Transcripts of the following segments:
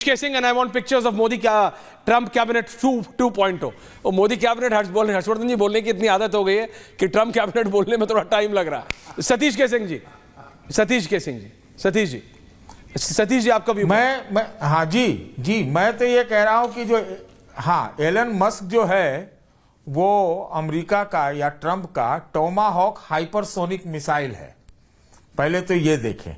Casing and I want pictures of Modi Trump cabinet 2.0। और Modi cabinet Harshvardhan जी बोलने की इतनी आदत हो गई है कि ट्रम्प कैबिनेट बोलने में थोड़ा टाइम लग रहा है। सतीश केसिंग जी आपका भी मैं हाँ जी मैं तो ये कह रहा हूं कि जो एलन मस्क जो है वो अमेरिका का या ट्रम्प का टोमाहॉक हाइपरसोनिक मिसाइल है। पहले तो ये देखें,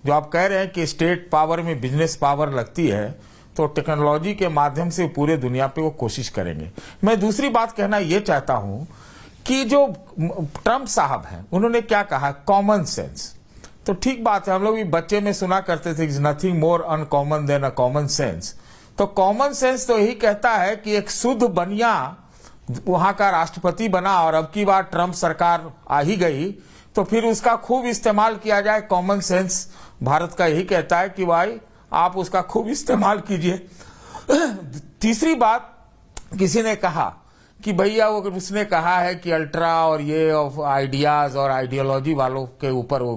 जो आप कह रहे हैं कि स्टेट पावर में बिजनेस पावर लगती है, तो टेक्नोलॉजी के माध्यम से पूरे दुनिया पे वो कोशिश करेंगे। मैं दूसरी बात कहना ये चाहता हूं कि जो ट्रम्प साहब हैं उन्होंने क्या कहा, कॉमन सेंस। तो ठीक बात है, हम लोग भी बच्चे में सुना करते थे, nothing more uncommon than a common sense. तो कॉमन सेंस तो यही कहता है कि एक शुद्ध बनिया वहां का राष्ट्रपति बना और अब की बार ट्रम्प सरकार आ ही गई, तो फिर उसका खूब इस्तेमाल किया जाए। कॉमन सेंस भारत का यही कहता है कि भाई आप उसका खूब इस्तेमाल कीजिए। तीसरी बात, किसी ने कहा कि भैया वो उसने कहा है कि अल्ट्रा और ये आइडियाज और आइडियोलॉजी वालों के ऊपर वो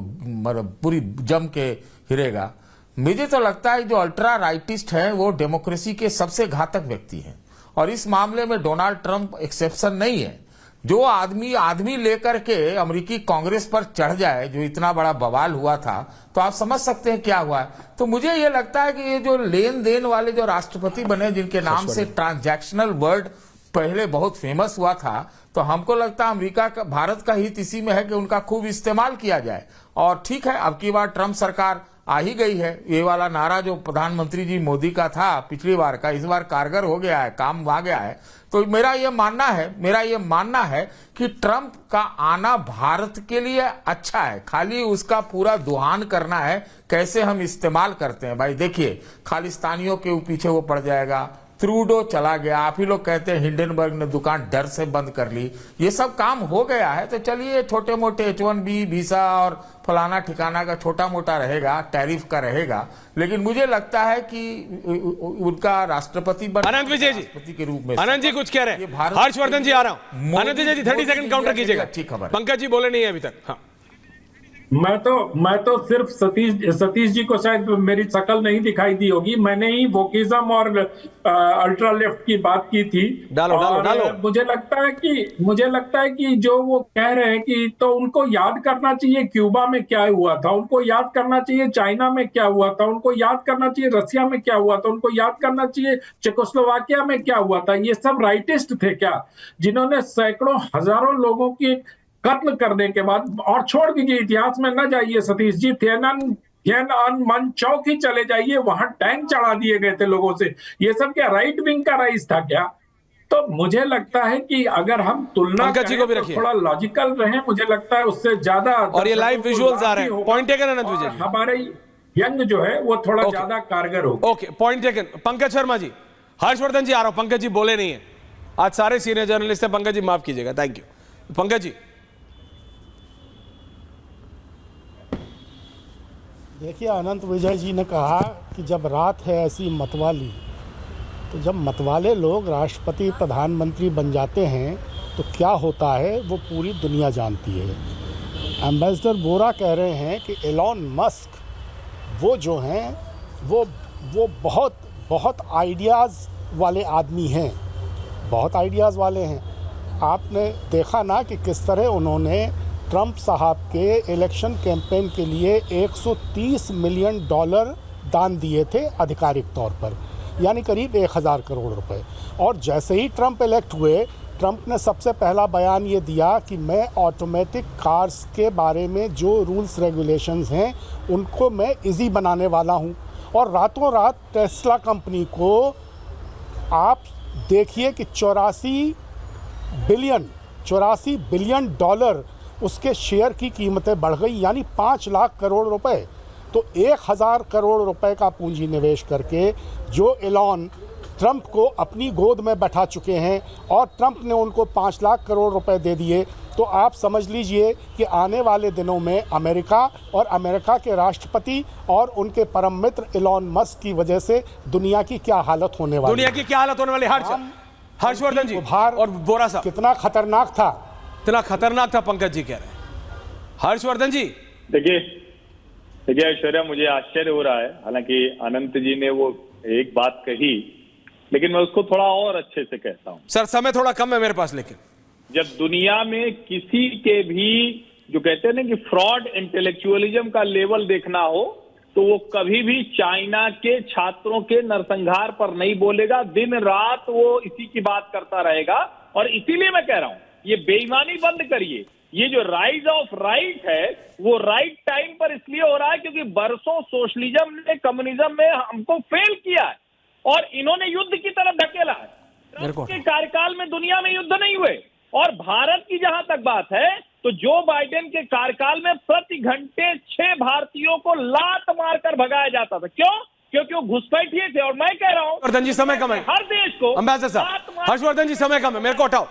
पूरी जम के हिरेगा। मुझे तो लगता है जो अल्ट्रा राइटिस्ट है वो डेमोक्रेसी के सबसे घातक व्यक्ति हैं, और इस मामले में डोनाल्ड ट्रंप एक्सेप्शन नहीं है। जो आदमी लेकर के अमेरिकी कांग्रेस पर चढ़ जाए, जो इतना बड़ा बवाल हुआ था, तो आप समझ सकते हैं क्या हुआ है। तो मुझे ये लगता है कि ये जो लेन देन वाले जो राष्ट्रपति बने, जिनके नाम से ट्रांजैक्शनल वर्ड पहले बहुत फेमस हुआ था, तो हमको लगता है अमेरिका का, भारत का हित इसी में है कि उनका खूब इस्तेमाल किया जाए। और ठीक है, अब की बार ट्रम्प सरकार आ ही गई है। ये वाला नारा जो प्रधानमंत्री जी मोदी का था पिछली बार का, इस बार कारगर हो गया है, काम आ गया है। तो मेरा ये मानना है कि ट्रम्प का आना भारत के लिए अच्छा है, खाली उसका पूरा दुहान करना है कैसे हम इस्तेमाल करते हैं। भाई देखिए, खालिस्तानियों के पीछे वो पड़ जाएगा, ट्रूडो चला गया, आप ही लोग कहते हैं हिंडनबर्ग ने दुकान डर से बंद कर ली, ये सब काम हो गया है। तो चलिए छोटे मोटे H1B वीजा और फलाना ठिकाना का छोटा मोटा रहेगा, टैरिफ का रहेगा, लेकिन मुझे लगता है कि उनका राष्ट्रपति आनंद विजय जी के रूप में। आनंद जी कुछ कह रहे हैं, हर्षवर्धन जी आ रहा हूं। आनंद विजय जी 30 सेकंड काउंटर कीजिएगा। अच्छी खबर, पंकज जी बोले नहीं है अभी तक। हाँ, मैं तो सिर्फ सतीश जी को शायद मेरी शक्ल नहीं दिखाई दी होगी, मैंने ही वोकिज्म और अल्ट्रा लेफ्ट की बात की थी। डालो। मुझे लगता है कि जो वो कह रहे हैं कि, तो उनको याद करना चाहिए क्यूबा में क्या हुआ था, उनको याद करना चाहिए चाइना में क्या हुआ था, उनको याद करना चाहिए रसिया में क्या हुआ था, उनको याद करना चाहिए चेकोस्लोवाकिया में क्या हुआ था। ये सब राइटिस्ट थे क्या, जिन्होंने सैकड़ों हजारों लोगों की कत्ल करने के बाद, और छोड़ दीजिए इतिहास में न जाइए सतीश जी, थिएनअनमन चौक ही चले जाइए, वहां टैंक चढ़ा दिए गए थे लोगों से। ये सब क्या राइट विंग का राइज था क्या? तो मुझे लगता है कि अगर हम तुलना करें तो थोड़ा लॉजिकल रहे, मुझे लगता है उससे ज्यादा। और ये लाइव विजुअल्स आ रहे हैं, पॉइंट टेकन आनंद विजय जी। हमारे यंग जो है वो थोड़ा ज्यादा कारगर हो। Okay, point taken. Pankaj Sharma ji, Harshvardhan ji आ रहा हूं। पंकज जी बोले नहीं है, आज सारे सीनियर जर्नलिस्ट हैं। पंकज जी माफ कीजिएगा, थैंक यू। पंकज जी देखिए, अनंत विजय जी ने कहा कि जब रात है ऐसी मतवाली, तो जब मतवाले लोग राष्ट्रपति प्रधानमंत्री बन जाते हैं तो क्या होता है वो पूरी दुनिया जानती है। एम्बेसडर बोरा कह रहे हैं कि एलॉन मस्क वो जो हैं वो बहुत आइडियाज़ वाले आदमी हैं, बहुत आइडियाज़ वाले हैं। आपने देखा ना कि किस तरह उन्होंने ट्रंप साहब के इलेक्शन कैंपेन के लिए $130 मिलियन दान दिए थे आधिकारिक तौर पर, यानी करीब 1000 करोड़ रुपए। और जैसे ही ट्रंप इलेक्ट हुए, ट्रंप ने सबसे पहला बयान ये दिया कि मैं ऑटोमेटिक कार्स के बारे में जो रूल्स रेगुलेशंस हैं उनको मैं इजी बनाने वाला हूँ। और रातों रात टेस्ला कंपनी को आप देखिए कि 84 बिलियन डॉलर उसके शेयर की कीमतें बढ़ गई, यानी 5 लाख करोड़ रुपए। तो 1000 करोड़ रुपए का पूंजी निवेश करके जो एलॉन ट्रंप को अपनी गोद में बैठा चुके हैं, और ट्रंप ने उनको 5 लाख करोड़ रुपए दे दिए, तो आप समझ लीजिए कि आने वाले दिनों में अमेरिका और अमेरिका के राष्ट्रपति और उनके परम मित्र एलॉन मस्क की वजह से दुनिया की क्या हालत होने वाली है। हर्षवर्धन जी और बोरा साहब, कितना खतरनाक था, इतना खतरनाक था। पंकज जी कह रहे हैं। हर्षवर्धन जी देखिए ऐश्वर्या, मुझे आश्चर्य हो रहा है, हालांकि अनंत जी ने वो एक बात कही, लेकिन मैं उसको थोड़ा और अच्छे से कहता हूं। सर समय थोड़ा कम है मेरे पास, लेकिन जब दुनिया में किसी के भी जो कहते हैं ना कि फ्रॉड इंटेलेक्चुअलिज्म का लेवल देखना हो, तो वो कभी भी चाइना के छात्रों के नरसंहार पर नहीं बोलेगा। दिन रात वो इसी की बात करता रहेगा। और इसीलिए मैं कह रहा हूं, ये बेईमानी बंद करिए। ये जो राइज ऑफ राइट है, वो राइट टाइम पर इसलिए हो रहा है क्योंकि बरसों सोशलिज्म ने, कम्युनिज्म में हमको फेल किया है और इन्होंने युद्ध की तरफ धकेला है। ट्रंप के कार्यकाल में दुनिया में युद्ध नहीं हुए। और भारत की जहां तक बात है, तो जो बाइडेन के कार्यकाल में प्रति घंटे 6 भारतीयों को लात मारकर भगाया जाता था। क्यों? क्योंकि वो घुसपैठिए थे। और मैं कह रहा हूं, हर्षवर्धन जी समय कम है, हर देश को अंबेसडर साहब, हर्षवर्धन जी समय कम है, मेरे को हटाओ।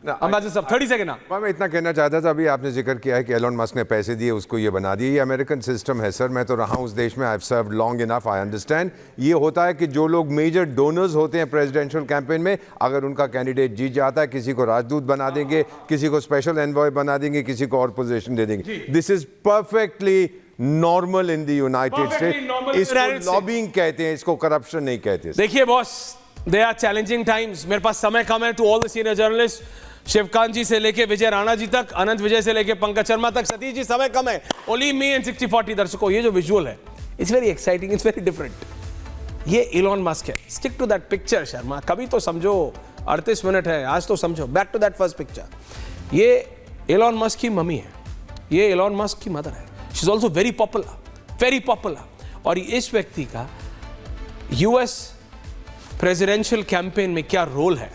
अंबेसडर साहब 30 सेकंड। मैं इतना कहना चाहता था, अभी आपने जिक्र किया है कि एलोन मस्क ने पैसे दिए, उसको ये बना दिए। ये अमेरिकन सिस्टम है सर, मैं तो रहा हूँ उस देश में, I have served long enough, I understand. ये होता है कि जो लोग मेजर डोनर्स होते हैं प्रेसिडेंशियल कैंपेन में, अगर उनका कैंडिडेट जीत जाता है, किसी को राजदूत बना देंगे, किसी को स्पेशल एनवॉय बना देंगे, किसी को और पोजीशन दे देंगे। This is perfectly normal in the United States. इसको लॉबिंग कहते हैं, इसको करप्शन नहीं कहते। देखिए boss, they are challenging times. मेरे पास समय कम है। To all the senior journalist, Shivkant ji से लेके विजय राणा जी तक, अनंत विजय से लेके पंकज शर्मा तक, सतीश जी समय कम है। ओनली मी एंड 60-40 दर्शकों, ये जो विजुअल है, it's very exciting, it's very different. ये इलॉन मस्क है। Stick to that picture Sharma, कभी तो समझो, 38 मिनट है आज, तो समझो। Back to that first picture. ये इलॉन मस्क की मम्मी है, ये इलॉन मस्क की मदर है। She is also very popular, very popular. और इस व्यक्ति का यूएस प्रेसिडेंशियल कैंपेन में क्या रोल है,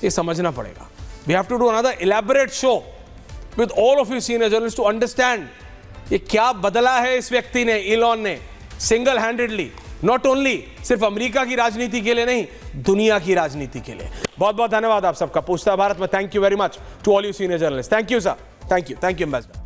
ये समझना पड़ेगा। We have to do another elaborate show with all of you senior journalists to understand ये क्या बदला है इस व्यक्ति ने, इलॉन ने, सिंगल हैंडेडली, नॉट ओनली सिर्फ अमेरिका की राजनीति के लिए नहीं, दुनिया की राजनीति के लिए। बहुत बहुत धन्यवाद आप सबका। पूछता भारत में thank you very much to all you senior journalist. Thank you sir, thank you ambassador.